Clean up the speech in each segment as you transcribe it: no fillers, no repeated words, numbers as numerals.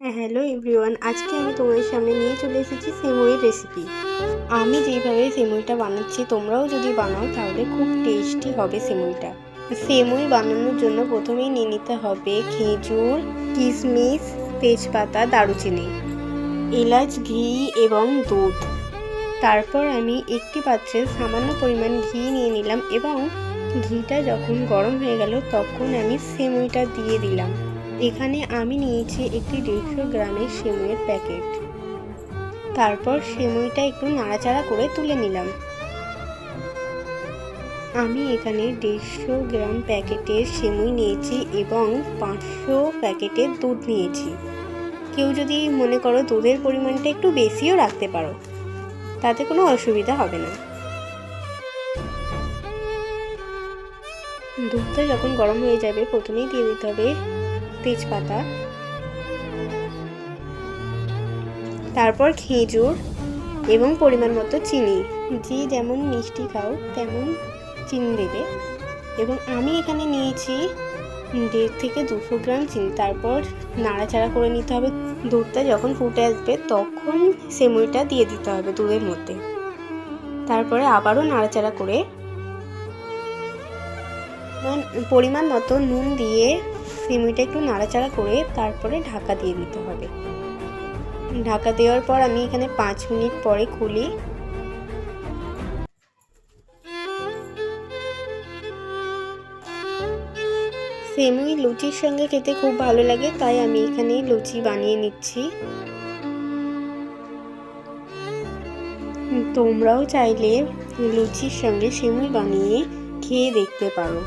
Hello everyone, আজকে আমি তোমাদের সামনে নিয়ে চলে এসেছি সেমুইয়ের রেসিপি। আমি যেইভাবে সেমুইটা বানাচ্ছি তোমরাও যদি বানাও তাহলে খুব টেস্টি হবে সেমুইটা। সেমুই বানানোর জন্য প্রথমেই নিয়ে নিতে হবে খেজুর, কিশমিশ, তেজপাতা, দারুচিনি, এলাচ, ঘি এবং দুধ। তারপর আমি একটি পাত্রে সামান্য পরিমাণ ঘি নিয়ে নিলাম এবং ঘিটা যখন গরম হয়ে গেল তখন আমি সেমুইটা দিয়ে দিলাম। এখানে আমি নিয়েছি একটি 150 গ্রামের সেমুইয়ের প্যাকেট। তারপর সেমুইটা একটু নাড়াচাড়া করে তুলে নিলাম। আমি এখানে 150 গ্রাম প্যাকেটের সেমুই নিয়েছি এবং 500 প্যাকেটের দুধ নিয়েছি। কেউ যদি মনে করো দুধের পরিমাণটা একটু বেশিও রাখতে পারো, তাতে কোনো অসুবিধা হবে না। দুধটা যখন গরম হয়ে যাবে প্রথমেই দিয়ে দিতে হবে তেজপাতা, তারপর খেজুর এবং পরিমাণ মতো চিনি। যে যেমন মিষ্টি খাও তেমন চিনি দেবে। এবং আমি এখানে নিয়েছি 150 থেকে 200 গ্রাম চিনি। তারপর নাড়াচাড়া করে নিতে হবে। দুধটা যখন ফুটে আসবে তখন সেমুইটা দিয়ে দিতে হবে দুধের মধ্যে। তারপরে আবারও নাড়াচাড়া করে পরিমাণ মতো নুন দিয়ে সেমুইটা একটু নাড়াচাড়া করে তারপরে ঢাকা দিয়ে দিতে হবে। ঢাকা দেওয়ার পর আমি এখানে 5 মিনিট পরে খুলি। সেমুই লুচির সঙ্গে খেতে খুব ভালো লাগে, তাই আমি এখানে লুচি বানিয়ে নিচ্ছি। তোমরাও চাইলে লুচির সঙ্গে সেমুই বানিয়ে খেয়ে দেখতে পারো।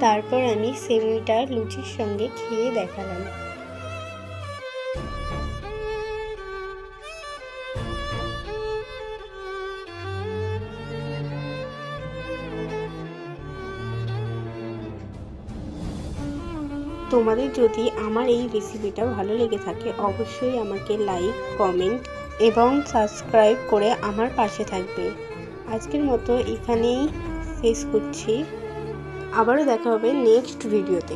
তারপর আমি সেমুইটা লুচির সঙ্গে খেয়ে দেখালাম। তোমাদের যদি আমার এই রেসিপিটা ভালো লেগে থাকে অবশ্যই আমাকে লাইক, কমেন্ট এবং সাবস্ক্রাইব করে আমার পাশে থাকবে। আজকের মতো এখানেই শেষ করছি। আবারও দেখা হবে নেক্সট ভিডিওতে।